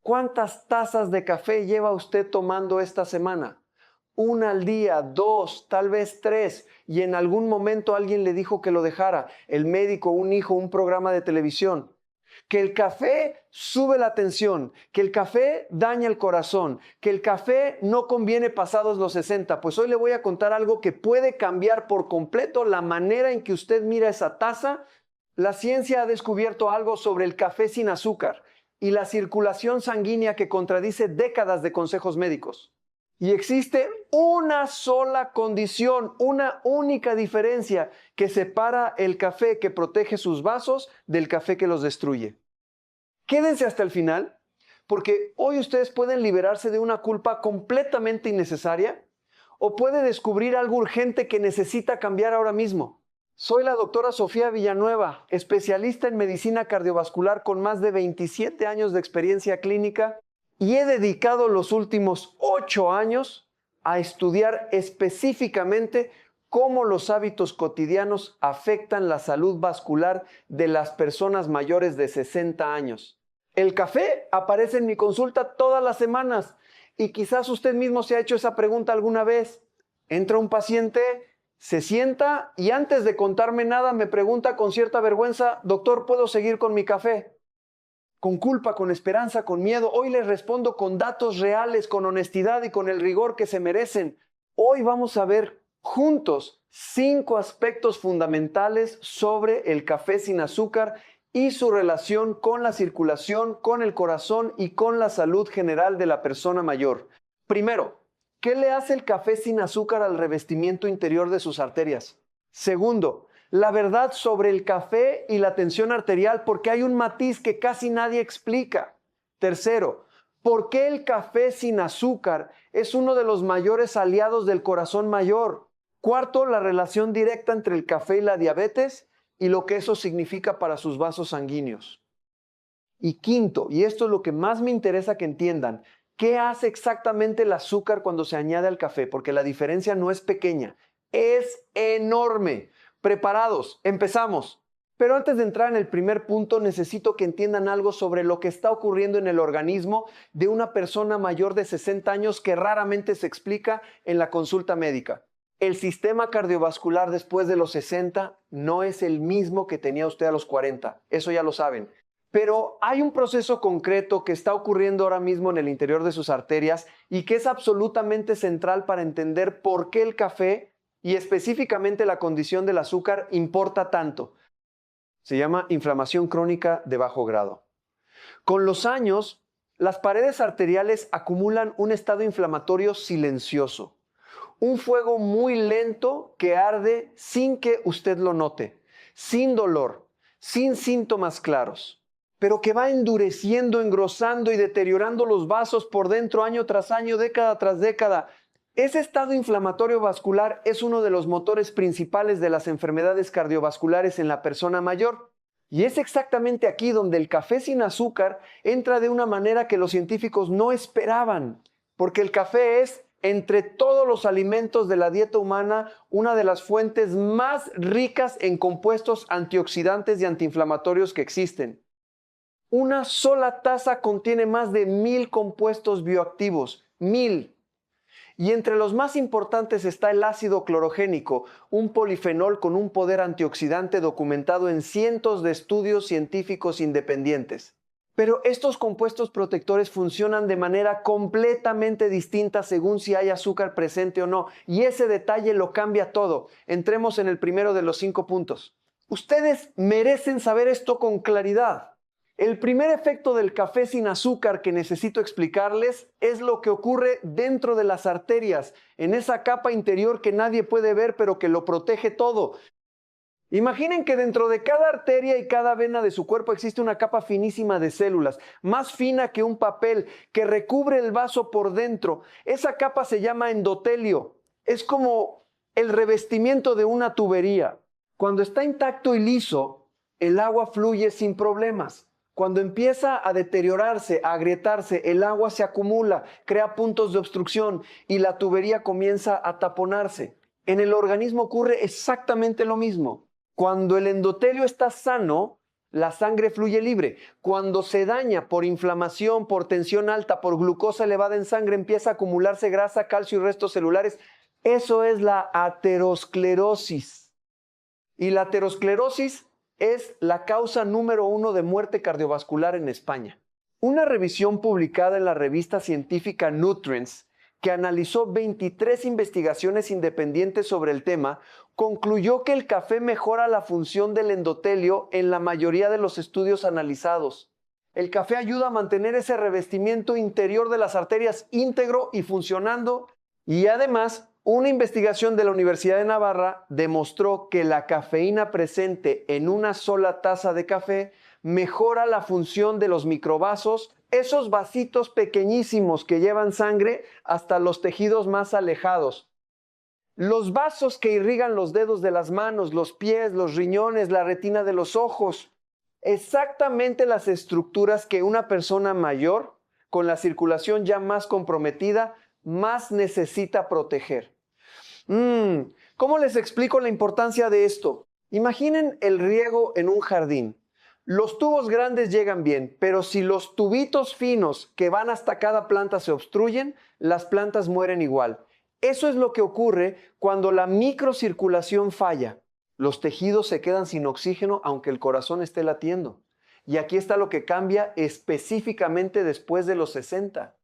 ¿Cuántas tazas de café lleva usted tomando esta semana? Una al día, dos, tal vez tres, y en algún momento alguien le dijo que lo dejara, el médico, un hijo, un programa de televisión. Que el café sube la tensión, que el café daña el corazón, que el café no conviene pasados los 60. Pues hoy le voy a contar algo que puede cambiar por completo la manera en que usted mira esa taza. La ciencia ha descubierto algo sobre el café sin azúcar y la circulación sanguínea que contradice décadas de consejos médicos. Y existe una sola condición, una única diferencia que separa el café que protege sus vasos del café que los destruye. Quédense hasta el final, porque hoy ustedes pueden liberarse de una culpa completamente innecesaria o puede descubrir algo urgente que necesita cambiar ahora mismo. Soy la doctora Sofía Villanueva, especialista en medicina cardiovascular con más de 27 años de experiencia clínica y he dedicado los últimos 8 años a estudiar específicamente cómo los hábitos cotidianos afectan la salud vascular de las personas mayores de 60 años. El café aparece en mi consulta todas las semanas y quizás usted mismo se ha hecho esa pregunta alguna vez. Entra un paciente, se sienta y antes de contarme nada me pregunta con cierta vergüenza, doctor, ¿puedo seguir con mi café? Con culpa, con esperanza, con miedo. Hoy les respondo con datos reales, con honestidad y con el rigor que se merecen. Hoy vamos a ver juntos 5 aspectos fundamentales sobre el café sin azúcar y su relación con la circulación, con el corazón y con la salud general de la persona mayor. Primero, ¿qué le hace el café sin azúcar al revestimiento interior de sus arterias? Segundo, la verdad sobre el café y la tensión arterial, porque hay un matiz que casi nadie explica. Tercero, ¿por qué el café sin azúcar es uno de los mayores aliados del corazón mayor? Cuarto, la relación directa entre el café y la diabetes y lo que eso significa para sus vasos sanguíneos. Y quinto, y esto es lo que más me interesa que entiendan, ¿qué hace exactamente el azúcar cuando se añade al café? Porque la diferencia no es pequeña, es enorme. Preparados, empezamos. Pero antes de entrar en el primer punto, necesito que entiendan algo sobre lo que está ocurriendo en el organismo de una persona mayor de 60 años que raramente se explica en la consulta médica. El sistema cardiovascular después de los 60 no es el mismo que tenía usted a los 40, eso ya lo saben. Pero hay un proceso concreto que está ocurriendo ahora mismo en el interior de sus arterias y que es absolutamente central para entender por qué el café y específicamente la condición del azúcar importa tanto. Se llama inflamación crónica de bajo grado. Con los años, las paredes arteriales acumulan un estado inflamatorio silencioso, un fuego muy lento que arde sin que usted lo note, sin dolor, sin síntomas claros, pero que va endureciendo, engrosando y deteriorando los vasos por dentro año tras año, década tras década. Ese estado inflamatorio vascular es uno de los motores principales de las enfermedades cardiovasculares en la persona mayor. Y es exactamente aquí donde el café sin azúcar entra de una manera que los científicos no esperaban, porque el café es, entre todos los alimentos de la dieta humana, una de las fuentes más ricas en compuestos antioxidantes y antiinflamatorios que existen. Una sola taza contiene más de 1000 compuestos bioactivos, 1000. Y entre los más importantes está el ácido clorogénico, un polifenol con un poder antioxidante documentado en cientos de estudios científicos independientes. Pero estos compuestos protectores funcionan de manera completamente distinta según si hay azúcar presente o no, y ese detalle lo cambia todo. Entremos en el primero de los 5 puntos. Ustedes merecen saber esto con claridad. El primer efecto del café sin azúcar que necesito explicarles es lo que ocurre dentro de las arterias, en esa capa interior que nadie puede ver pero que lo protege todo. Imaginen que dentro de cada arteria y cada vena de su cuerpo existe una capa finísima de células, más fina que un papel, que recubre el vaso por dentro. Esa capa se llama endotelio. Es como el revestimiento de una tubería. Cuando está intacto y liso, el agua fluye sin problemas. Cuando empieza a deteriorarse, a agrietarse, el agua se acumula, crea puntos de obstrucción y la tubería comienza a taponarse. En el organismo ocurre exactamente lo mismo. Cuando el endotelio está sano, la sangre fluye libre. Cuando se daña por inflamación, por tensión alta, por glucosa elevada en sangre, empieza a acumularse grasa, calcio y restos celulares. Eso es la aterosclerosis. Y la aterosclerosis es la causa número 1 de muerte cardiovascular en España. Una revisión publicada en la revista científica Nutrients, que analizó 23 investigaciones independientes sobre el tema, concluyó que el café mejora la función del endotelio en la mayoría de los estudios analizados. El café ayuda a mantener ese revestimiento interior de las arterias íntegro y funcionando, y además, una investigación de la Universidad de Navarra demostró que la cafeína presente en una sola taza de café mejora la función de los microvasos, esos vasitos pequeñísimos que llevan sangre hasta los tejidos más alejados. Los vasos que irrigan los dedos de las manos, los pies, los riñones, la retina de los ojos. Exactamente las estructuras que una persona mayor, con la circulación ya más comprometida, más necesita proteger. ¿Cómo les explico la importancia de esto? Imaginen el riego en un jardín. Los tubos grandes llegan bien, pero si los tubitos finos que van hasta cada planta se obstruyen, las plantas mueren igual. Eso es lo que ocurre cuando la microcirculación falla. Los tejidos se quedan sin oxígeno aunque el corazón esté latiendo. Y aquí está lo que cambia específicamente después de los 60.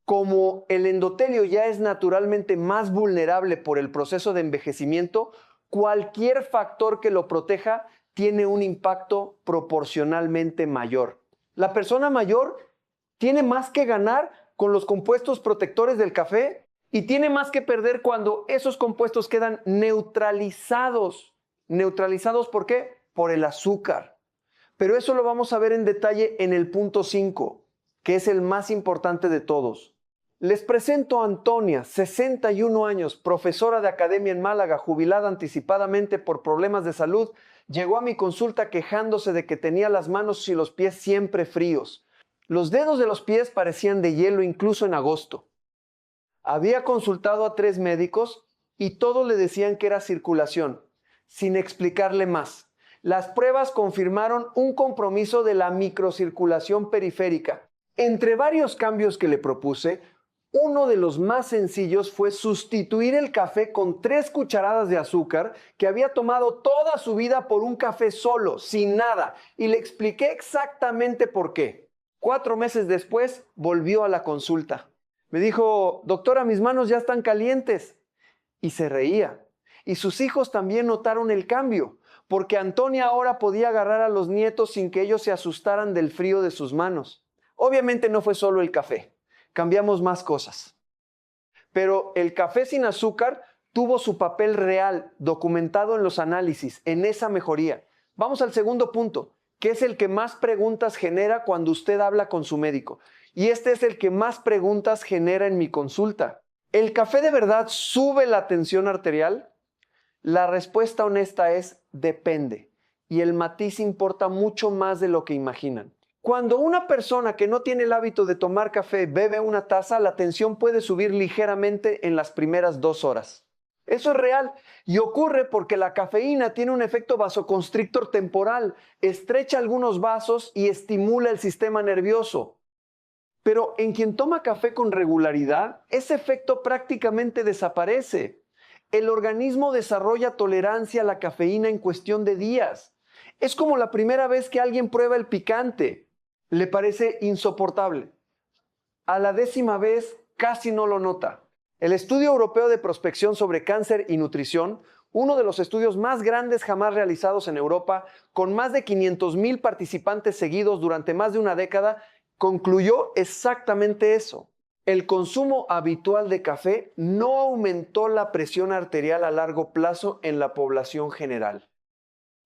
Como el endotelio ya es naturalmente más vulnerable por el proceso de envejecimiento, cualquier factor que lo proteja tiene un impacto proporcionalmente mayor. La persona mayor tiene más que ganar con los compuestos protectores del café y tiene más que perder cuando esos compuestos quedan neutralizados. ¿Neutralizados por qué? Por el azúcar. Pero eso lo vamos a ver en detalle en el punto 5, que es el más importante de todos. Les presento a Antonia, 61 años, profesora de academia en Málaga, jubilada anticipadamente por problemas de salud. Llegó a mi consulta quejándose de que tenía las manos y los pies siempre fríos. Los dedos de los pies parecían de hielo incluso en agosto. Había consultado a 3 médicos y todos le decían que era circulación, sin explicarle más. Las pruebas confirmaron un compromiso de la microcirculación periférica. Entre varios cambios que le propuse, uno de los más sencillos fue sustituir el café con 3 cucharadas de azúcar que había tomado toda su vida por un café solo, sin nada, y le expliqué exactamente por qué. 4 meses después, volvió a la consulta. Me dijo, doctora, mis manos ya están calientes. Y se reía. Y sus hijos también notaron el cambio, porque Antonia ahora podía agarrar a los nietos sin que ellos se asustaran del frío de sus manos. Obviamente no fue solo el café. Cambiamos más cosas. Pero el café sin azúcar tuvo su papel real, documentado en los análisis, en esa mejoría. Vamos al segundo punto, que es el que más preguntas genera cuando usted habla con su médico. Y este es el que más preguntas genera en mi consulta. ¿El café de verdad sube la tensión arterial? La respuesta honesta es depende. Y el matiz importa mucho más de lo que imaginan. Cuando una persona que no tiene el hábito de tomar café bebe una taza, la tensión puede subir ligeramente en las primeras 2 horas. Eso es real y ocurre porque la cafeína tiene un efecto vasoconstrictor temporal, estrecha algunos vasos y estimula el sistema nervioso. Pero en quien toma café con regularidad, ese efecto prácticamente desaparece. El organismo desarrolla tolerancia a la cafeína en cuestión de días. Es como la primera vez que alguien prueba el picante. Le parece insoportable. A la 10ª vez casi no lo nota. El Estudio Europeo de Prospección sobre Cáncer y Nutrición, uno de los estudios más grandes jamás realizados en Europa, con más de 500,000 participantes seguidos durante más de una década, concluyó exactamente eso. El consumo habitual de café no aumentó la presión arterial a largo plazo en la población general.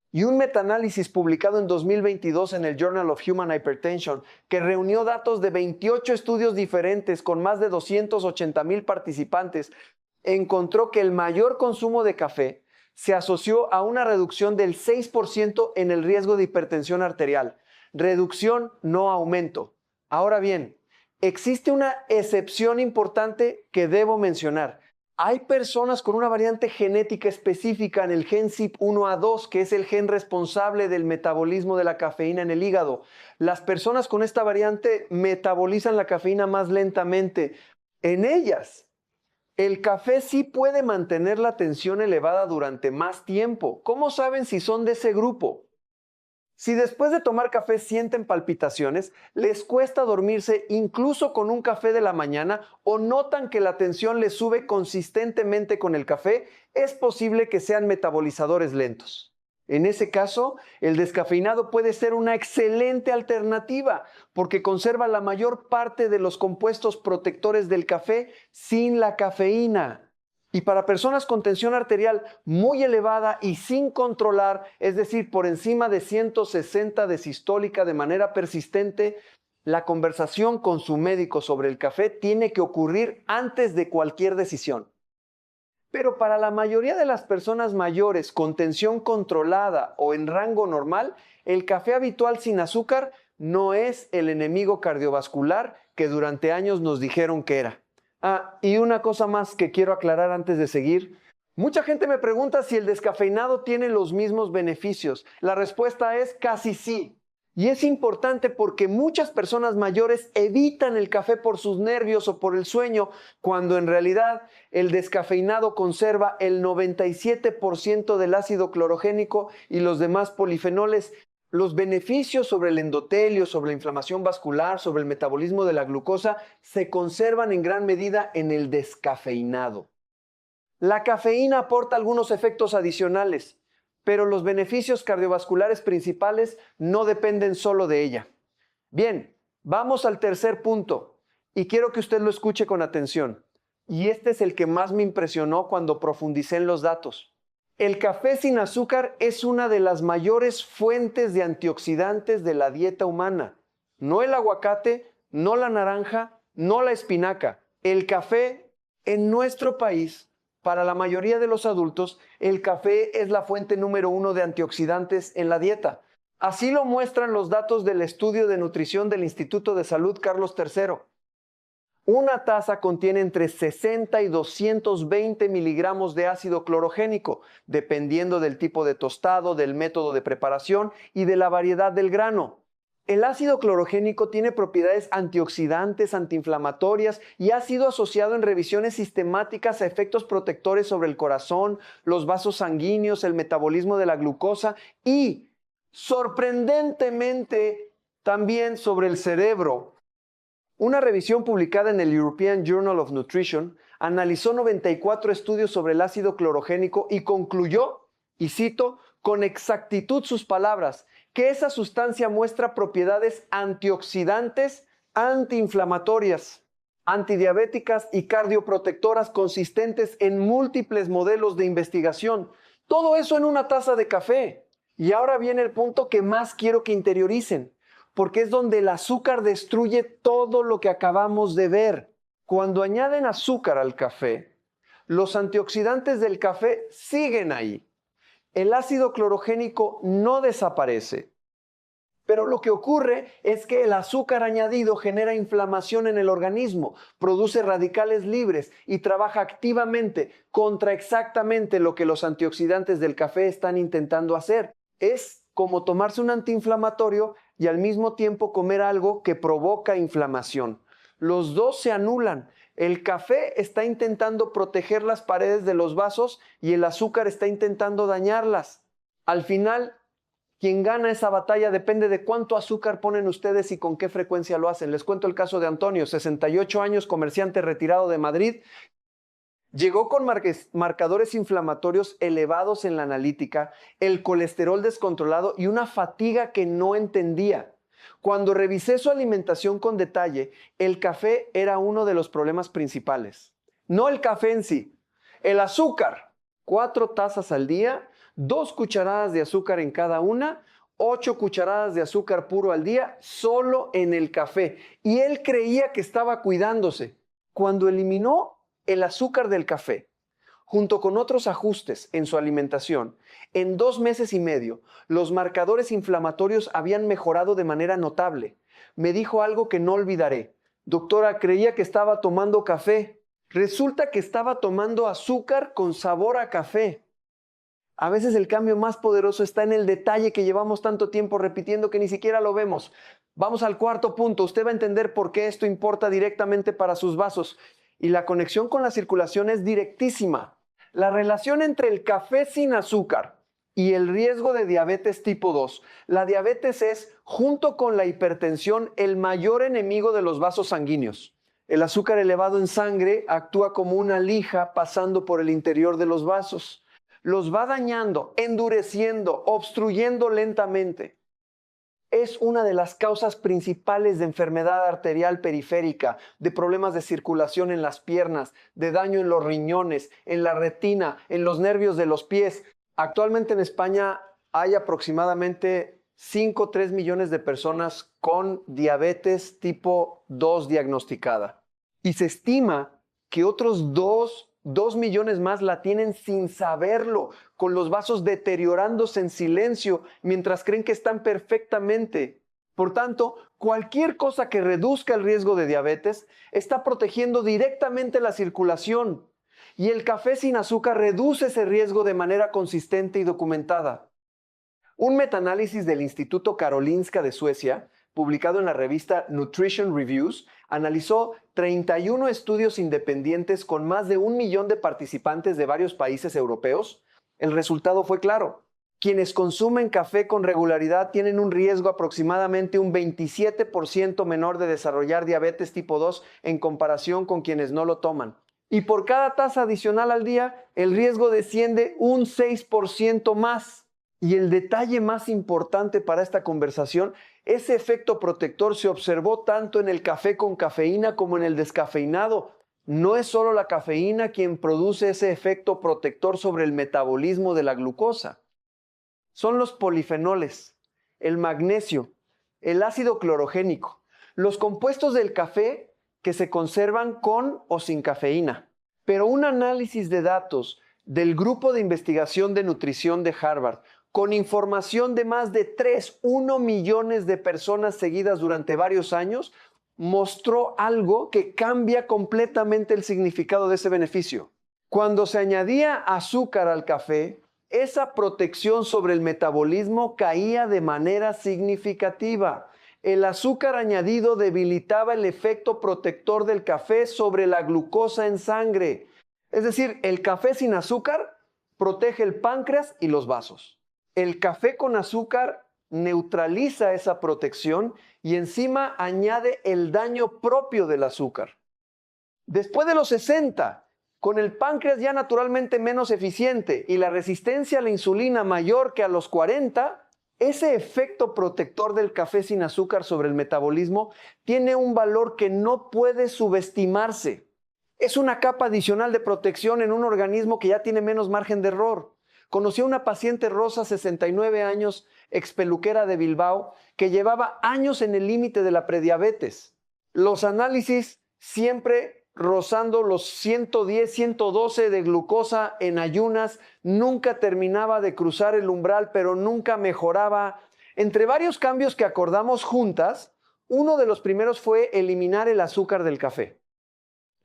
Y un metaanálisis publicado en 2022 en el Journal of Human Hypertension, que reunió datos de 28 estudios diferentes con más de 280,000 participantes, encontró que el mayor consumo de café se asoció a una reducción del 6% en el riesgo de hipertensión arterial. Reducción, no aumento. Ahora bien, existe una excepción importante que debo mencionar. Hay personas con una variante genética específica en el gen CYP1A2, que es el gen responsable del metabolismo de la cafeína en el hígado. Las personas con esta variante metabolizan la cafeína más lentamente. En ellas, el café sí puede mantener la tensión elevada durante más tiempo. ¿Cómo saben si son de ese grupo? Si después de tomar café sienten palpitaciones, les cuesta dormirse incluso con un café de la mañana o notan que la tensión les sube consistentemente con el café, es posible que sean metabolizadores lentos. En ese caso, el descafeinado puede ser una excelente alternativa porque conserva la mayor parte de los compuestos protectores del café sin la cafeína. Y para personas con tensión arterial muy elevada y sin controlar, es decir, por encima de 160 de sistólica de manera persistente, la conversación con su médico sobre el café tiene que ocurrir antes de cualquier decisión. Pero para la mayoría de las personas mayores con tensión controlada o en rango normal, el café habitual sin azúcar no es el enemigo cardiovascular que durante años nos dijeron que era. Y una cosa más que quiero aclarar antes de seguir. Mucha gente me pregunta si el descafeinado tiene los mismos beneficios. La respuesta es casi sí. Y es importante porque muchas personas mayores evitan el café por sus nervios o por el sueño, cuando en realidad el descafeinado conserva el 97% del ácido clorogénico y los demás polifenoles. Los beneficios sobre el endotelio, sobre la inflamación vascular, sobre el metabolismo de la glucosa, se conservan en gran medida en el descafeinado. La cafeína aporta algunos efectos adicionales, pero los beneficios cardiovasculares principales no dependen solo de ella. Bien, vamos al tercer punto, y quiero que usted lo escuche con atención. Y este es el que más me impresionó cuando profundicé en los datos. El café sin azúcar es una de las mayores fuentes de antioxidantes de la dieta humana. No el aguacate, no la naranja, no la espinaca. El café en nuestro país, para la mayoría de los adultos, el café es la fuente número 1 de antioxidantes en la dieta. Así lo muestran los datos del estudio de nutrición del Instituto de Salud Carlos III. Una taza contiene entre 60 y 220 miligramos de ácido clorogénico, dependiendo del tipo de tostado, del método de preparación y de la variedad del grano. El ácido clorogénico tiene propiedades antioxidantes, antiinflamatorias y ha sido asociado en revisiones sistemáticas a efectos protectores sobre el corazón, los vasos sanguíneos, el metabolismo de la glucosa y, sorprendentemente, también sobre el cerebro. Una revisión publicada en el European Journal of Nutrition analizó 94 estudios sobre el ácido clorogénico y concluyó, y cito, con exactitud sus palabras, que esa sustancia muestra propiedades antioxidantes, antiinflamatorias, antidiabéticas y cardioprotectoras consistentes en múltiples modelos de investigación. Todo eso en una taza de café. Y ahora viene el punto que más quiero que interioricen, porque es donde el azúcar destruye todo lo que acabamos de ver. Cuando añaden azúcar al café, los antioxidantes del café siguen ahí. El ácido clorogénico no desaparece. Pero lo que ocurre es que el azúcar añadido genera inflamación en el organismo, produce radicales libres y trabaja activamente contra exactamente lo que los antioxidantes del café están intentando hacer. Es como tomarse un antiinflamatorio y al mismo tiempo comer algo que provoca inflamación. Los dos se anulan. El café está intentando proteger las paredes de los vasos y el azúcar está intentando dañarlas. Al final, quien gana esa batalla depende de cuánto azúcar ponen ustedes y con qué frecuencia lo hacen. Les cuento el caso de Antonio, 68 años, comerciante retirado de Madrid. Llegó con marcadores inflamatorios elevados en la analítica, el colesterol descontrolado y una fatiga que no entendía. Cuando revisé su alimentación con detalle, el café era uno de los problemas principales. No el café en sí, el azúcar. 4 tazas al día, 2 cucharadas de azúcar en cada una, 8 cucharadas de azúcar puro al día, solo en el café. Y él creía que estaba cuidándose. Cuando eliminó el azúcar del café, junto con otros ajustes en su alimentación, en 2 meses y medio, los marcadores inflamatorios habían mejorado de manera notable. Me dijo algo que no olvidaré. Doctora, creía que estaba tomando café. Resulta que estaba tomando azúcar con sabor a café. A veces el cambio más poderoso está en el detalle que llevamos tanto tiempo repitiendo que ni siquiera lo vemos. Vamos al cuarto punto. Usted va a entender por qué esto importa directamente para sus vasos. Y la conexión con la circulación es directísima. La relación entre el café sin azúcar y el riesgo de diabetes tipo 2. La diabetes es, junto con la hipertensión, el mayor enemigo de los vasos sanguíneos. El azúcar elevado en sangre actúa como una lija pasando por el interior de los vasos. Los va dañando, endureciendo, obstruyendo lentamente. Es una de las causas principales de enfermedad arterial periférica, de problemas de circulación en las piernas, de daño en los riñones, en la retina, en los nervios de los pies. Actualmente en España hay aproximadamente 3 millones de personas con diabetes tipo 2 diagnosticada. Y se estima que otros 2 millones más la tienen sin saberlo, con los vasos deteriorándose en silencio mientras creen que están perfectamente. Por tanto, cualquier cosa que reduzca el riesgo de diabetes está protegiendo directamente la circulación. Y el café sin azúcar reduce ese riesgo de manera consistente y documentada. Un metaanálisis del Instituto Karolinska de Suecia, publicado en la revista Nutrition Reviews, analizó 31 estudios independientes con más de 1 millón de participantes de varios países europeos. El resultado fue claro. Quienes consumen café con regularidad tienen un riesgo aproximadamente un 27% menor de desarrollar diabetes tipo 2 en comparación con quienes no lo toman. Y por cada taza adicional al día, el riesgo desciende un 6% más. Y el detalle más importante para esta conversación, ese efecto protector se observó tanto en el café con cafeína como en el descafeinado. No es solo la cafeína quien produce ese efecto protector sobre el metabolismo de la glucosa. Son los polifenoles, el magnesio, el ácido clorogénico, los compuestos del café que se conservan con o sin cafeína. Pero un análisis de datos del Grupo de Investigación de Nutrición de Harvard, con información de más de 1 millones de personas seguidas durante varios años, mostró algo que cambia completamente el significado de ese beneficio. Cuando se añadía azúcar al café, esa protección sobre el metabolismo caía de manera significativa. El azúcar añadido debilitaba el efecto protector del café sobre la glucosa en sangre. Es decir, el café sin azúcar protege el páncreas y los vasos. El café con azúcar neutraliza esa protección y encima añade el daño propio del azúcar. Después de los 60, con el páncreas ya naturalmente menos eficiente y la resistencia a la insulina mayor que a los 40, ese efecto protector del café sin azúcar sobre el metabolismo tiene un valor que no puede subestimarse. Es una capa adicional de protección en un organismo que ya tiene menos margen de error. Conocí a una paciente Rosa, 69 años, expeluquera de Bilbao, que llevaba años en el límite de la prediabetes. Los análisis siempre rozando los 110, 112 de glucosa en ayunas, nunca terminaba de cruzar el umbral, pero nunca mejoraba. Entre varios cambios que acordamos juntas, uno de los primeros fue eliminar el azúcar del café.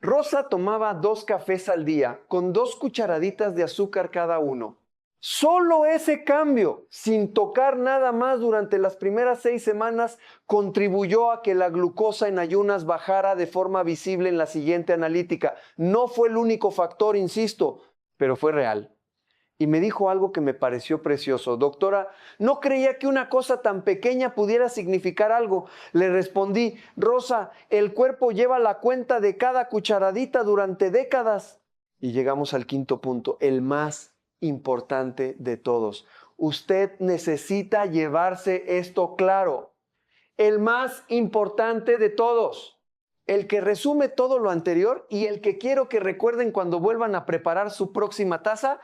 Rosa tomaba 2 cafés al día, con 2 cucharaditas de azúcar cada uno. Solo ese cambio, sin tocar nada más durante las primeras 6 semanas, contribuyó a que la glucosa en ayunas bajara de forma visible en la siguiente analítica. No fue el único factor, insisto, pero fue real. Y me dijo algo que me pareció precioso. Doctora, no creía que una cosa tan pequeña pudiera significar algo. Le respondí, Rosa, el cuerpo lleva la cuenta de cada cucharadita durante décadas. Y llegamos al quinto punto, el más importante de todos. Usted necesita llevarse esto claro. El más importante de todos. El que resume todo lo anterior y el que quiero que recuerden cuando vuelvan a preparar su próxima taza.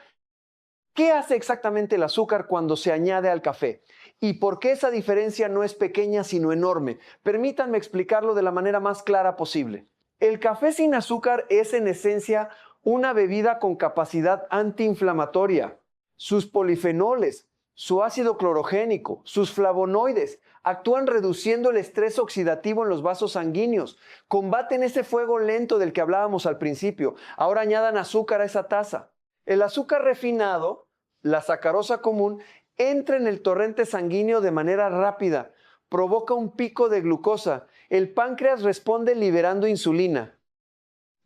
¿Qué hace exactamente el azúcar cuando se añade al café? ¿Y por qué esa diferencia no es pequeña sino enorme? Permítanme explicarlo de la manera más clara posible. El café sin azúcar es en esencia una bebida con capacidad antiinflamatoria. Sus polifenoles, su ácido clorogénico, sus flavonoides actúan reduciendo el estrés oxidativo en los vasos sanguíneos, combaten ese fuego lento del que hablábamos al principio. Ahora añadan azúcar a esa taza. El azúcar refinado, la sacarosa común, entra en el torrente sanguíneo de manera rápida, provoca un pico de glucosa. El páncreas responde liberando insulina.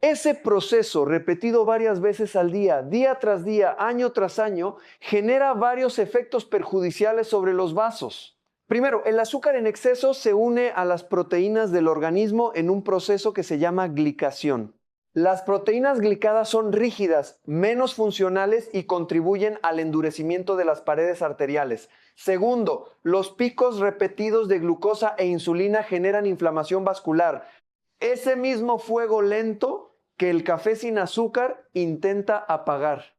Ese proceso, repetido varias veces al día tras día, año tras año, genera varios efectos perjudiciales sobre los vasos. Primero, el azúcar en exceso se une a las proteínas del organismo en un proceso que se llama glicación. Las proteínas glicadas son rígidas, menos funcionales y contribuyen al endurecimiento de las paredes arteriales. Segundo, los picos repetidos de glucosa e insulina generan inflamación vascular. Ese mismo fuego lento que el café sin azúcar intenta apagar.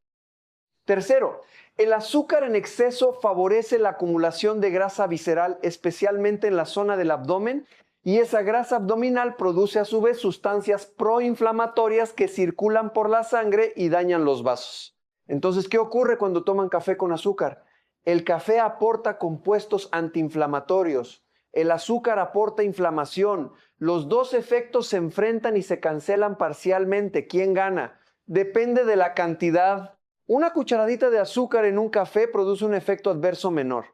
Tercero, el azúcar en exceso favorece la acumulación de grasa visceral, especialmente en la zona del abdomen, y esa grasa abdominal produce a su vez sustancias proinflamatorias que circulan por la sangre y dañan los vasos. Entonces, ¿qué ocurre cuando toman café con azúcar? El café aporta compuestos antiinflamatorios. El azúcar aporta inflamación. Los dos efectos se enfrentan y se cancelan parcialmente. ¿Quién gana? Depende de la cantidad. Una cucharadita de azúcar en un café produce un efecto adverso menor.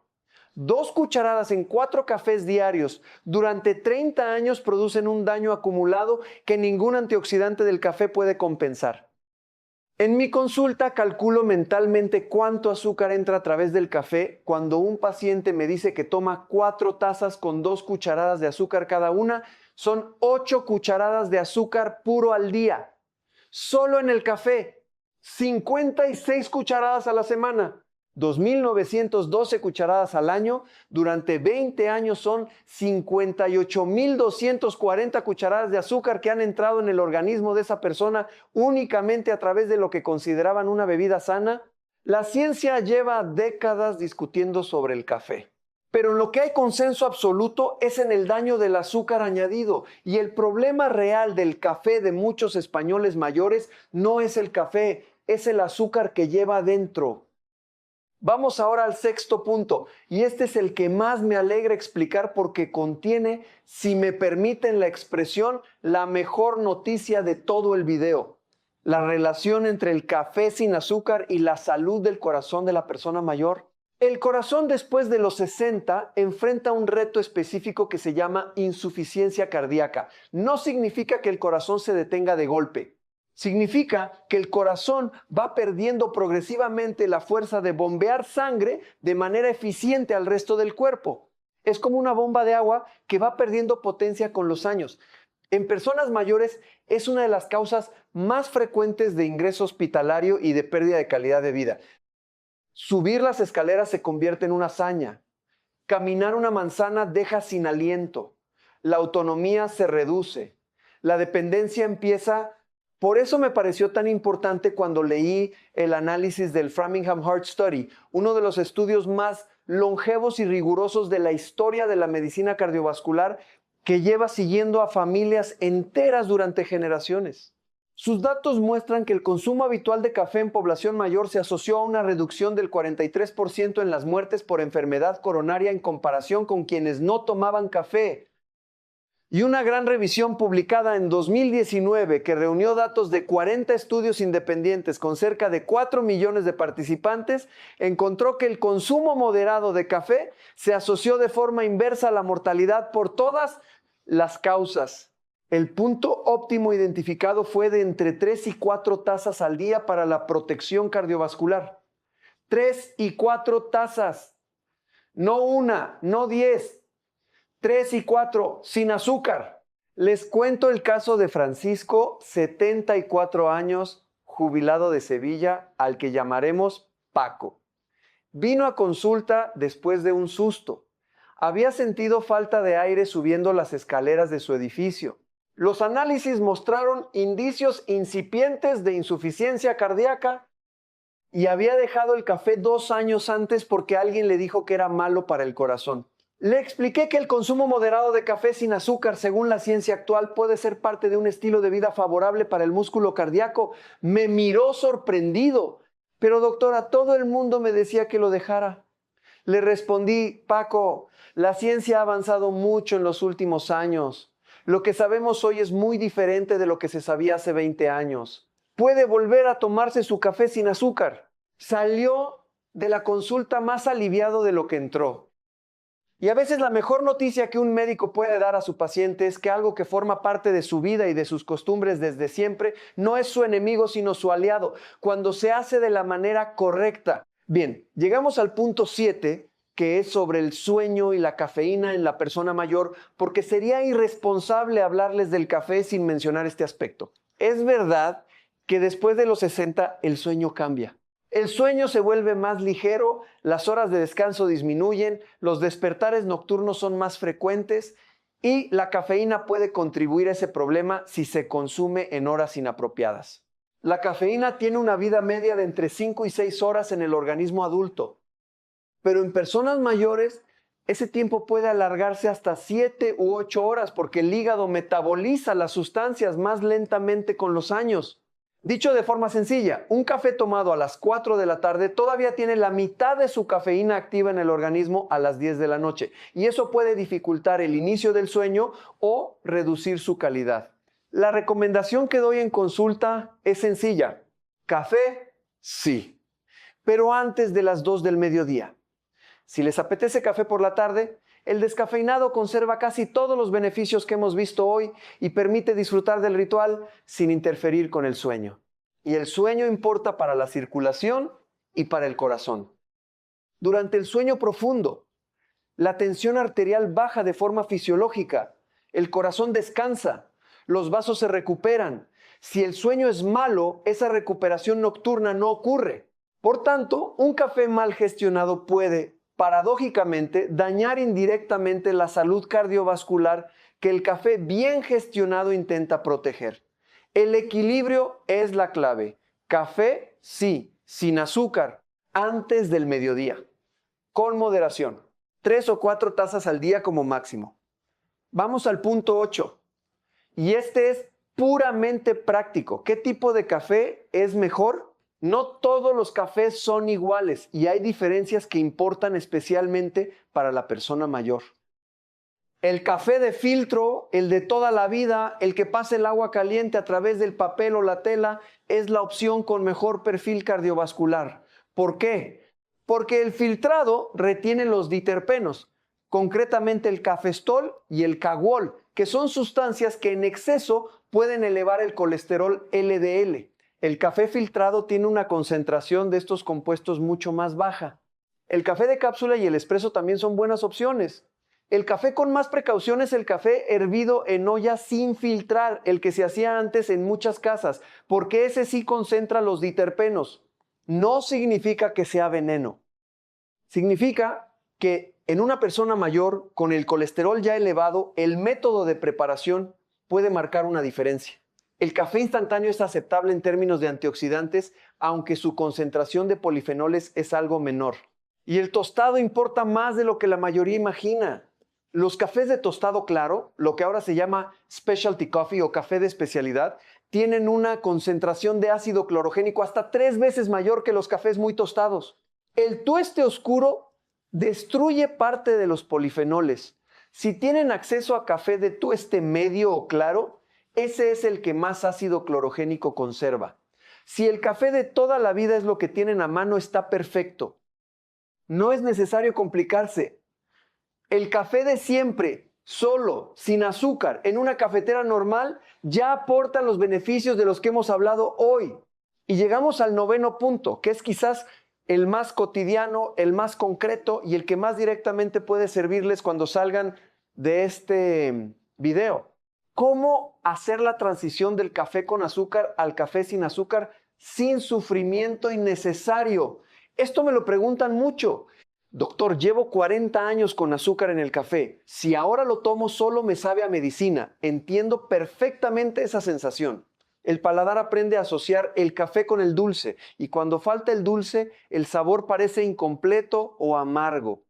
2 cucharadas en 4 cafés diarios durante 30 años producen un daño acumulado que ningún antioxidante del café puede compensar. En mi consulta calculo mentalmente cuánto azúcar entra a través del café cuando un paciente me dice que toma 4 tazas con 2 cucharadas de azúcar cada una. Son 8 cucharadas de azúcar puro al día. Solo en el café, 56 cucharadas a la semana. 2.912 cucharadas al año, durante 20 años son 58.240 cucharadas de azúcar que han entrado en el organismo de esa persona únicamente a través de lo que consideraban una bebida sana. La ciencia lleva décadas discutiendo sobre el café, pero en lo que hay consenso absoluto es en el daño del azúcar añadido, y el problema real del café de muchos españoles mayores no es el café, es el azúcar que lleva adentro. Vamos ahora al sexto punto, y este es el que más me alegra explicar porque contiene, si me permiten la expresión, la mejor noticia de todo el video: la relación entre el café sin azúcar y la salud del corazón de la persona mayor. El corazón después de los 60 enfrenta un reto específico que se llama insuficiencia cardíaca. No significa que el corazón se detenga de golpe. Significa que el corazón va perdiendo progresivamente la fuerza de bombear sangre de manera eficiente al resto del cuerpo. Es como una bomba de agua que va perdiendo potencia con los años. En personas mayores es una de las causas más frecuentes de ingreso hospitalario y de pérdida de calidad de vida. Subir las escaleras se convierte en una hazaña. Caminar una manzana deja sin aliento. La autonomía se reduce. La dependencia empieza. Por eso me pareció tan importante cuando leí el análisis del Framingham Heart Study, uno de los estudios más longevos y rigurosos de la historia de la medicina cardiovascular, que lleva siguiendo a familias enteras durante generaciones. Sus datos muestran que el consumo habitual de café en población mayor se asoció a una reducción del 43% en las muertes por enfermedad coronaria en comparación con quienes no tomaban café. Y una gran revisión publicada en 2019 que reunió datos de 40 estudios independientes con cerca de 4 millones de participantes encontró que el consumo moderado de café se asoció de forma inversa a la mortalidad por todas las causas. El punto óptimo identificado fue de entre 3 y 4 tazas al día para la protección cardiovascular. 3 y 4 tazas. No una, no 10. 3 y 4, sin azúcar. Les cuento el caso de Francisco, 74 años, jubilado de Sevilla, al que llamaremos Paco. Vino a consulta después de un susto. Había sentido falta de aire subiendo las escaleras de su edificio. Los análisis mostraron indicios incipientes de insuficiencia cardíaca y había dejado el café 2 años antes porque alguien le dijo que era malo para el corazón. Le expliqué que el consumo moderado de café sin azúcar, según la ciencia actual, puede ser parte de un estilo de vida favorable para el músculo cardíaco. Me miró sorprendido. Pero doctora, todo el mundo me decía que lo dejara. Le respondí, Paco, la ciencia ha avanzado mucho en los últimos años. Lo que sabemos hoy es muy diferente de lo que se sabía hace 20 años. Puede volver a tomarse su café sin azúcar. Salió de la consulta más aliviado de lo que entró. Y a veces la mejor noticia que un médico puede dar a su paciente es que algo que forma parte de su vida y de sus costumbres desde siempre no es su enemigo sino su aliado, cuando se hace de la manera correcta. Bien, llegamos al punto 7, que es sobre el sueño y la cafeína en la persona mayor, porque sería irresponsable hablarles del café sin mencionar este aspecto. Es verdad que después de los 60 el sueño cambia. El sueño se vuelve más ligero, las horas de descanso disminuyen, los despertares nocturnos son más frecuentes y la cafeína puede contribuir a ese problema si se consume en horas inapropiadas. La cafeína tiene una vida media de entre 5 y 6 horas en el organismo adulto, pero en personas mayores ese tiempo puede alargarse hasta 7 u 8 horas porque el hígado metaboliza las sustancias más lentamente con los años. Dicho de forma sencilla, un café tomado a las 4 de la tarde todavía tiene la mitad de su cafeína activa en el organismo a las 10 de la noche y eso puede dificultar el inicio del sueño o reducir su calidad. La recomendación que doy en consulta es sencilla. ¿Café? Sí, pero antes de las 2 del mediodía. Si les apetece café por la tarde, el descafeinado conserva casi todos los beneficios que hemos visto hoy y permite disfrutar del ritual sin interferir con el sueño. Y el sueño importa para la circulación y para el corazón. Durante el sueño profundo, la tensión arterial baja de forma fisiológica, el corazón descansa, los vasos se recuperan. Si el sueño es malo, esa recuperación nocturna no ocurre. Por tanto, un café mal gestionado puede, paradójicamente, dañar indirectamente la salud cardiovascular que el café bien gestionado intenta proteger. El equilibrio es la clave. Café, sí, sin azúcar, antes del mediodía. Con moderación. 3 o 4 tazas al día como máximo. Vamos al punto 8. Y este es puramente práctico. ¿Qué tipo de café es mejor? No todos los cafés son iguales y hay diferencias que importan especialmente para la persona mayor. El café de filtro, el de toda la vida, el que pasa el agua caliente a través del papel o la tela, es la opción con mejor perfil cardiovascular. ¿Por qué? Porque el filtrado retiene los diterpenos, concretamente el cafestol y el caguol, que son sustancias que en exceso pueden elevar el colesterol LDL. El café filtrado tiene una concentración de estos compuestos mucho más baja. El café de cápsula y el espresso también son buenas opciones. El café con más precaución es el café hervido en olla sin filtrar, el que se hacía antes en muchas casas, porque ese sí concentra los diterpenos. No significa que sea veneno. Significa que en una persona mayor con el colesterol ya elevado, el método de preparación puede marcar una diferencia. El café instantáneo es aceptable en términos de antioxidantes, aunque su concentración de polifenoles es algo menor. Y el tostado importa más de lo que la mayoría imagina. Los cafés de tostado claro, lo que ahora se llama specialty coffee o café de especialidad, tienen una concentración de ácido clorogénico hasta 3 veces mayor que los cafés muy tostados. El tueste oscuro destruye parte de los polifenoles. Si tienen acceso a café de tueste medio o claro, ese es el que más ácido clorogénico conserva. Si el café de toda la vida es lo que tienen a mano, está perfecto. No es necesario complicarse. El café de siempre, solo, sin azúcar, en una cafetera normal, ya aporta los beneficios de los que hemos hablado hoy. Y llegamos al 9º punto, que es quizás el más cotidiano, el más concreto y el que más directamente puede servirles cuando salgan de este video. ¿Cómo hacer la transición del café con azúcar al café sin azúcar sin sufrimiento innecesario? Esto me lo preguntan mucho. Doctor, llevo 40 años con azúcar en el café. Si ahora lo tomo solo me sabe a medicina. Entiendo perfectamente esa sensación. El paladar aprende a asociar el café con el dulce y cuando falta el dulce, el sabor parece incompleto o amargo.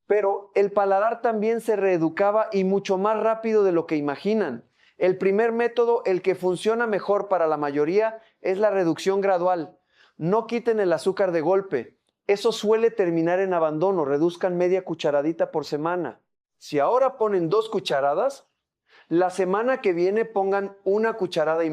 Pero el paladar también se reeducaba y mucho más rápido de lo que imaginan. El primer método, el que funciona mejor para la mayoría, es la reducción gradual. No quiten el azúcar de golpe. Eso suele terminar en abandono. Reduzcan media cucharadita por semana. Si ahora ponen 2 cucharadas, la semana que viene pongan 1,5 cucharadas.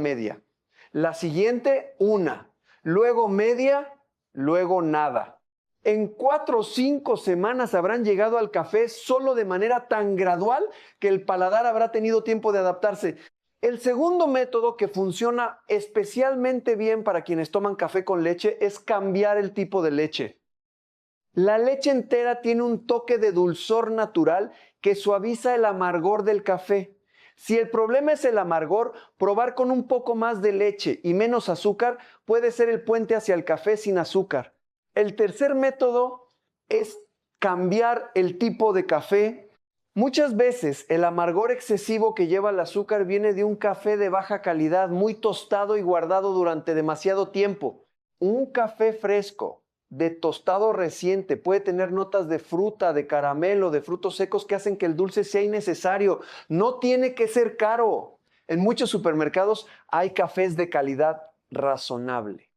La siguiente, 1. Luego media, luego nada. En 4 o 5 semanas habrán llegado al café solo de manera tan gradual que el paladar habrá tenido tiempo de adaptarse. El segundo método que funciona especialmente bien para quienes toman café con leche es cambiar el tipo de leche. La leche entera tiene un toque de dulzor natural que suaviza el amargor del café. Si el problema es el amargor, probar con un poco más de leche y menos azúcar puede ser el puente hacia el café sin azúcar. El tercer método es cambiar el tipo de café. Muchas veces el amargor excesivo que lleva el azúcar viene de un café de baja calidad, muy tostado y guardado durante demasiado tiempo. Un café fresco, de tostado reciente, puede tener notas de fruta, de caramelo, de frutos secos que hacen que el dulce sea innecesario. No tiene que ser caro. En muchos supermercados hay cafés de calidad razonable.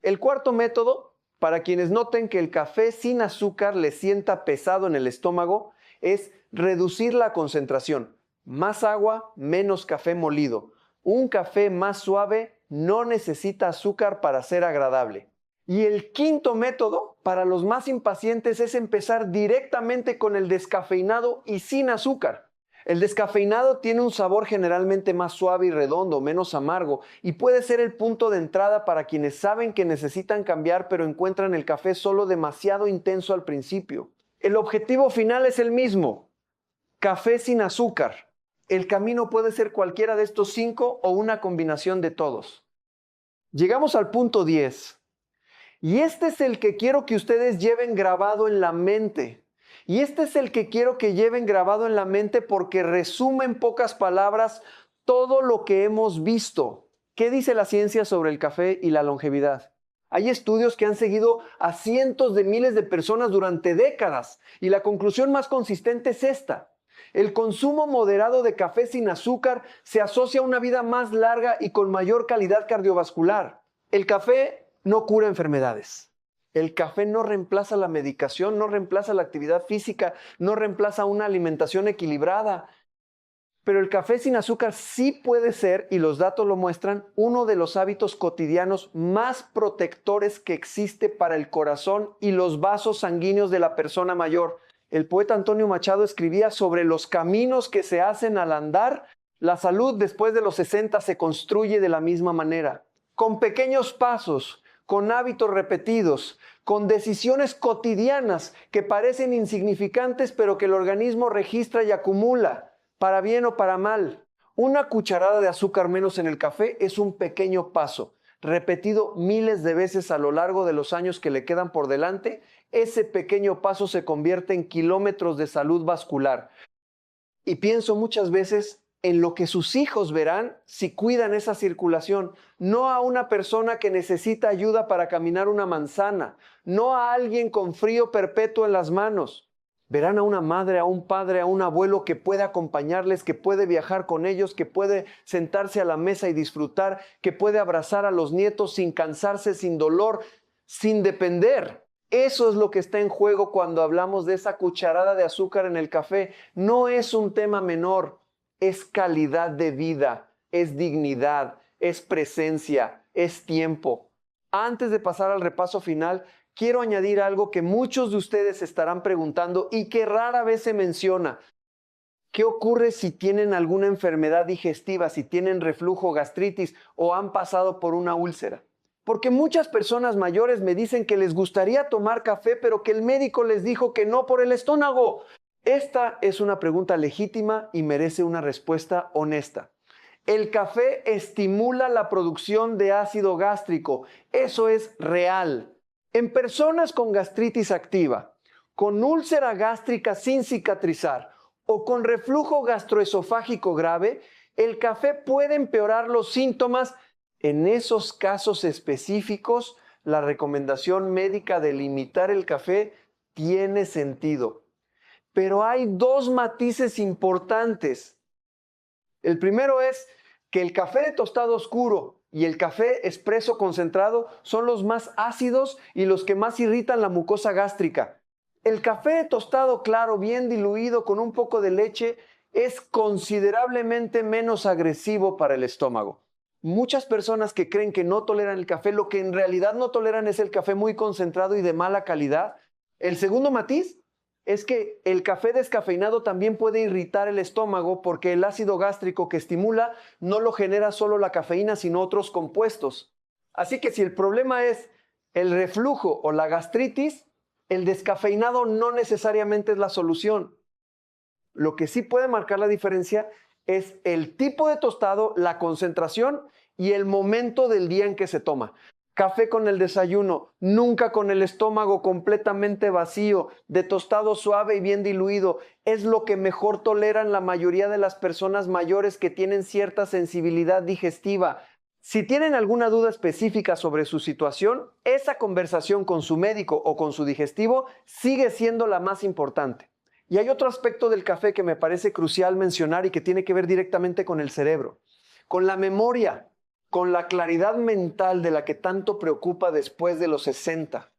El cuarto método, para quienes noten que el café sin azúcar les sienta pesado en el estómago, es reducir la concentración. Más agua, menos café molido. Un café más suave no necesita azúcar para ser agradable. Y el quinto método, para los más impacientes, es empezar directamente con el descafeinado y sin azúcar. El descafeinado tiene un sabor generalmente más suave y redondo, menos amargo, y puede ser el punto de entrada para quienes saben que necesitan cambiar pero encuentran el café solo demasiado intenso al principio. El objetivo final es el mismo: café sin azúcar. El camino puede ser cualquiera de estos 5 o una combinación de todos. Llegamos al punto 10. Y este es el que quiero que ustedes lleven grabado en la mente. Y este es el que quiero que lleven grabado en la mente porque resume en pocas palabras todo lo que hemos visto. ¿Qué dice la ciencia sobre el café y la longevidad? Hay estudios que han seguido a cientos de miles de personas durante décadas y la conclusión más consistente es esta: el consumo moderado de café sin azúcar se asocia a una vida más larga y con mayor calidad cardiovascular. El café no cura enfermedades. El café no reemplaza la medicación, no reemplaza la actividad física, no reemplaza una alimentación equilibrada. Pero el café sin azúcar sí puede ser, y los datos lo muestran, uno de los hábitos cotidianos más protectores que existe para el corazón y los vasos sanguíneos de la persona mayor. El poeta Antonio Machado escribía sobre los caminos que se hacen al andar. La salud después de los 60 se construye de la misma manera, con pequeños pasos, con hábitos repetidos, con decisiones cotidianas que parecen insignificantes pero que el organismo registra y acumula, para bien o para mal. Una cucharada de azúcar menos en el café es un pequeño paso, repetido miles de veces a lo largo de los años que le quedan por delante. Ese pequeño paso se convierte en kilómetros de salud vascular. Y pienso muchas veces en lo que sus hijos verán si cuidan esa circulación, no a una persona que necesita ayuda para caminar una manzana, no a alguien con frío perpetuo en las manos. Verán a una madre, a un padre, a un abuelo que puede acompañarles, que puede viajar con ellos, que puede sentarse a la mesa y disfrutar, que puede abrazar a los nietos sin cansarse, sin dolor, sin depender. Eso es lo que está en juego cuando hablamos de esa cucharada de azúcar en el café. No es un tema menor, es calidad de vida, es dignidad, es presencia, es tiempo. Antes de pasar al repaso final, quiero añadir algo que muchos de ustedes estarán preguntando y que rara vez se menciona. ¿Qué ocurre si tienen alguna enfermedad digestiva, si tienen reflujo, gastritis o han pasado por una úlcera? Porque muchas personas mayores me dicen que les gustaría tomar café, pero que el médico les dijo que no por el estómago. Esta es una pregunta legítima y merece una respuesta honesta. El café estimula la producción de ácido gástrico. Eso es real. En personas con gastritis activa, con úlcera gástrica sin cicatrizar o con reflujo gastroesofágico grave, el café puede empeorar los síntomas. En esos casos específicos, la recomendación médica de limitar el café tiene sentido. Pero hay 2 matices importantes. El primero es que el café de tostado oscuro y el café expreso concentrado son los más ácidos y los que más irritan la mucosa gástrica. El café tostado claro, bien diluido con un poco de leche, es considerablemente menos agresivo para el estómago. Muchas personas que creen que no toleran el café, lo que en realidad no toleran es el café muy concentrado y de mala calidad. El segundo matiz es que el café descafeinado también puede irritar el estómago porque el ácido gástrico que estimula no lo genera solo la cafeína, sino otros compuestos. Así que si el problema es el reflujo o la gastritis, el descafeinado no necesariamente es la solución. Lo que sí puede marcar la diferencia es el tipo de tostado, la concentración y el momento del día en que se toma. Café con el desayuno, nunca con el estómago completamente vacío, de tostado suave y bien diluido. Es lo que mejor toleran la mayoría de las personas mayores que tienen cierta sensibilidad digestiva. Si tienen alguna duda específica sobre su situación, esa conversación con su médico o con su digestivo sigue siendo la más importante. Y hay otro aspecto del café que me parece crucial mencionar y que tiene que ver directamente con el cerebro, con la memoria, con la claridad mental de la que tanto preocupa después de los 60.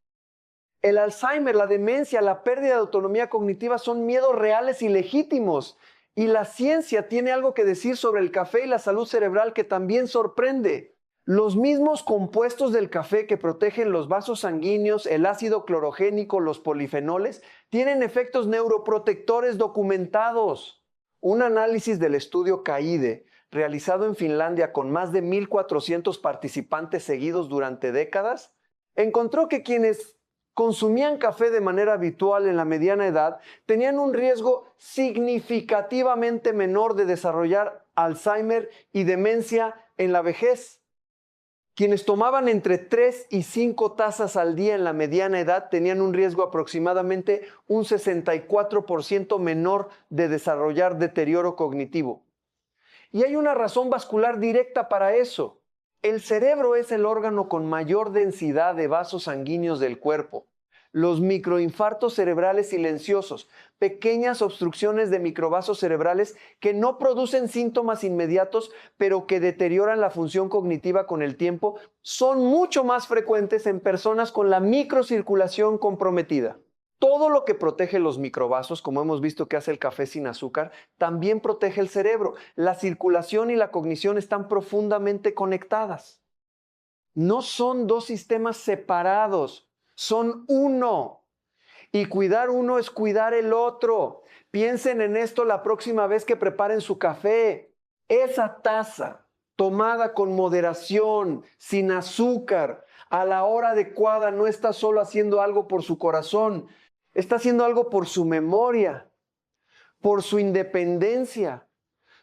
El Alzheimer, la demencia, la pérdida de autonomía cognitiva son miedos reales y legítimos. Y la ciencia tiene algo que decir sobre el café y la salud cerebral que también sorprende. Los mismos compuestos del café que protegen los vasos sanguíneos, el ácido clorogénico, los polifenoles, tienen efectos neuroprotectores documentados. Un análisis del estudio CAIDE, realizado en Finlandia con más de 1,400 participantes seguidos durante décadas, encontró que quienes consumían café de manera habitual en la mediana edad tenían un riesgo significativamente menor de desarrollar Alzheimer y demencia en la vejez. Quienes tomaban entre 3 y 5 tazas al día en la mediana edad tenían un riesgo aproximadamente un 64% menor de desarrollar deterioro cognitivo. Y hay una razón vascular directa para eso. El cerebro es el órgano con mayor densidad de vasos sanguíneos del cuerpo. Los microinfartos cerebrales silenciosos, pequeñas obstrucciones de microvasos cerebrales que no producen síntomas inmediatos, pero que deterioran la función cognitiva con el tiempo, son mucho más frecuentes en personas con la microcirculación comprometida. Todo lo que protege los microvasos, como hemos visto que hace el café sin azúcar, también protege el cerebro. La circulación y la cognición están profundamente conectadas. No son dos sistemas separados, son uno. Y cuidar uno es cuidar el otro. Piensen en esto la próxima vez que preparen su café. Esa taza tomada con moderación, sin azúcar, a la hora adecuada, no está solo haciendo algo por su corazón, está haciendo algo por su memoria, por su independencia,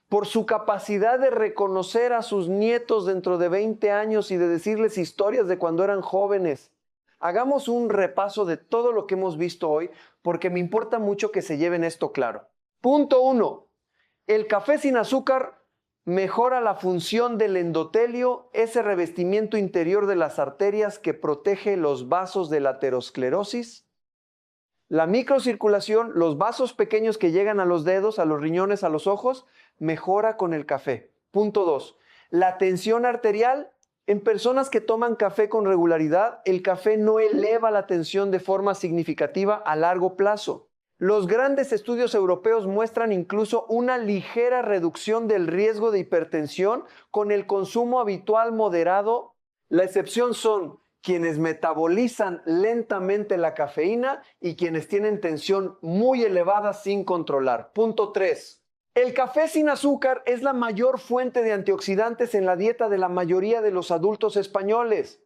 por su capacidad de reconocer a sus nietos dentro de 20 años y de decirles historias de cuando eran jóvenes. Hagamos un repaso de todo lo que hemos visto hoy, porque me importa mucho que se lleven esto claro. Punto 1. El café sin azúcar mejora la función del endotelio, ese revestimiento interior de las arterias que protege los vasos de la aterosclerosis. La microcirculación, los vasos pequeños que llegan a los dedos, a los riñones, a los ojos, mejora con el café. Punto 2. La tensión arterial. En personas que toman café con regularidad, el café no eleva la tensión de forma significativa a largo plazo. Los grandes estudios europeos muestran incluso una ligera reducción del riesgo de hipertensión con el consumo habitual moderado. La excepción son quienes metabolizan lentamente la cafeína y quienes tienen tensión muy elevada sin controlar. Punto 3. El café sin azúcar es la mayor fuente de antioxidantes en la dieta de la mayoría de los adultos españoles.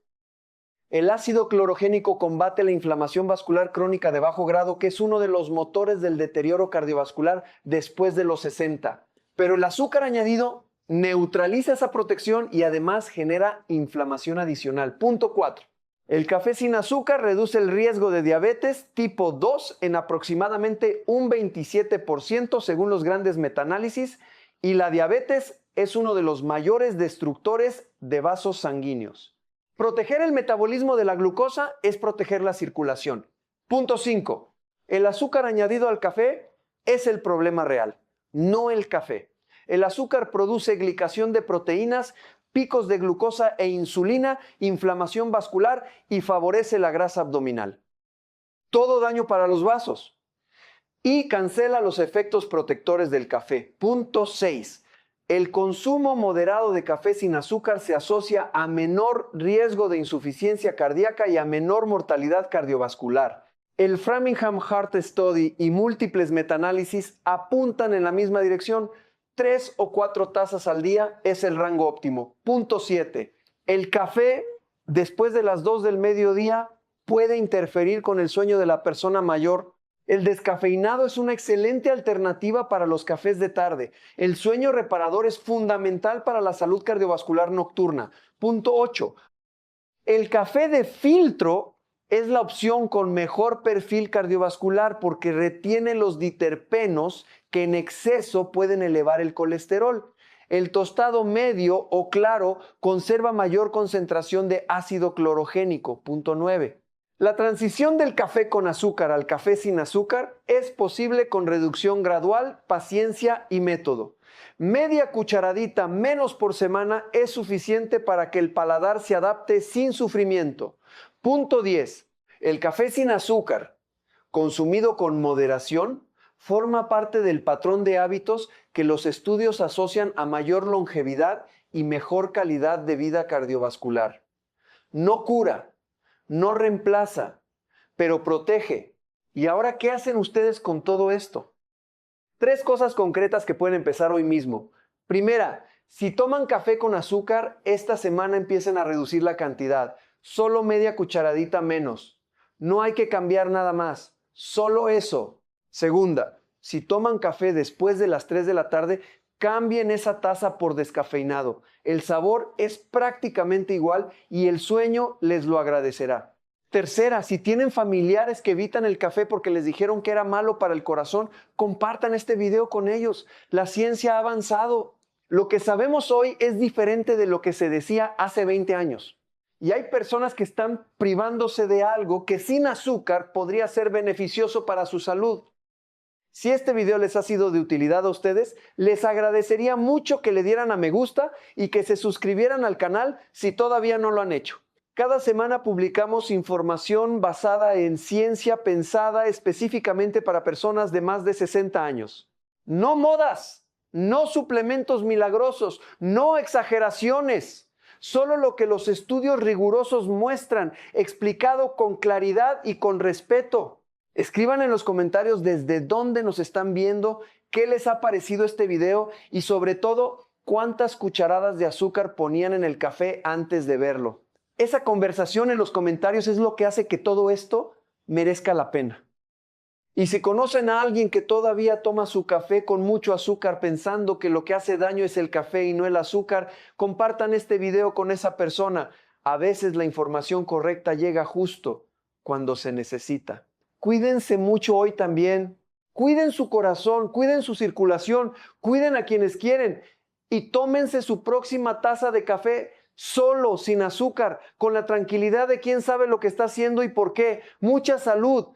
El ácido clorogénico combate la inflamación vascular crónica de bajo grado, que es uno de los motores del deterioro cardiovascular después de los 60. Pero el azúcar añadido neutraliza esa protección y además genera inflamación adicional. Punto 4. El café sin azúcar reduce el riesgo de diabetes tipo 2 en aproximadamente un 27% según los grandes metaanálisis, y la diabetes es uno de los mayores destructores de vasos sanguíneos. Proteger el metabolismo de la glucosa es proteger la circulación. Punto 5. El azúcar añadido al café es el problema real, no el café. El azúcar produce glicación de proteínas picos de glucosa e insulina, inflamación vascular y favorece la grasa abdominal. Todo daño para los vasos. Y cancela los efectos protectores del café. Punto 6. El consumo moderado de café sin azúcar se asocia a menor riesgo de insuficiencia cardíaca y a menor mortalidad cardiovascular. El Framingham Heart Study y múltiples metaanálisis apuntan en la misma dirección. 3 o 4 tazas al día es el rango óptimo. Punto 7. El café después de las 2 del mediodía puede interferir con el sueño de la persona mayor. El descafeinado es una excelente alternativa para los cafés de tarde. El sueño reparador es fundamental para la salud cardiovascular nocturna. Punto 8. El café de filtro es la opción con mejor perfil cardiovascular porque retiene los diterpenos que en exceso pueden elevar el colesterol. El tostado medio o claro conserva mayor concentración de ácido clorogénico. Punto 9. La transición del café con azúcar al café sin azúcar es posible con reducción gradual, paciencia y método. Media cucharadita menos por semana es suficiente para que el paladar se adapte sin sufrimiento. Punto 10. El café sin azúcar, consumido con moderación, forma parte del patrón de hábitos que los estudios asocian a mayor longevidad y mejor calidad de vida cardiovascular. No cura, no reemplaza, pero protege. ¿Y ahora qué hacen ustedes con todo esto? 3 cosas concretas que pueden empezar hoy mismo. Primera, si toman café con azúcar, esta semana empiecen a reducir la cantidad. Solo media cucharadita menos. No hay que cambiar nada más. Solo eso. Segunda, si toman café después de las 3 de la tarde, cambien esa taza por descafeinado. El sabor es prácticamente igual y el sueño les lo agradecerá. Tercera, si tienen familiares que evitan el café porque les dijeron que era malo para el corazón, compartan este video con ellos. La ciencia ha avanzado. Lo que sabemos hoy es diferente de lo que se decía hace 20 años. Y hay personas que están privándose de algo que sin azúcar podría ser beneficioso para su salud. Si este video les ha sido de utilidad a ustedes, les agradecería mucho que le dieran a me gusta y que se suscribieran al canal si todavía no lo han hecho. Cada semana publicamos información basada en ciencia pensada específicamente para personas de más de 60 años. No modas, no suplementos milagrosos, no exageraciones. Solo lo que los estudios rigurosos muestran, explicado con claridad y con respeto. Escriban en los comentarios desde dónde nos están viendo, qué les ha parecido este video y sobre todo, cuántas cucharadas de azúcar ponían en el café antes de verlo. Esa conversación en los comentarios es lo que hace que todo esto merezca la pena. Y si conocen a alguien que todavía toma su café con mucho azúcar pensando que lo que hace daño es el café y no el azúcar, compartan este video con esa persona. A veces la información correcta llega justo cuando se necesita. Cuídense mucho hoy también. Cuiden su corazón, cuiden su circulación, cuiden a quienes quieren y tómense su próxima taza de café solo, sin azúcar, con la tranquilidad de quién sabe lo que está haciendo y por qué. Mucha salud.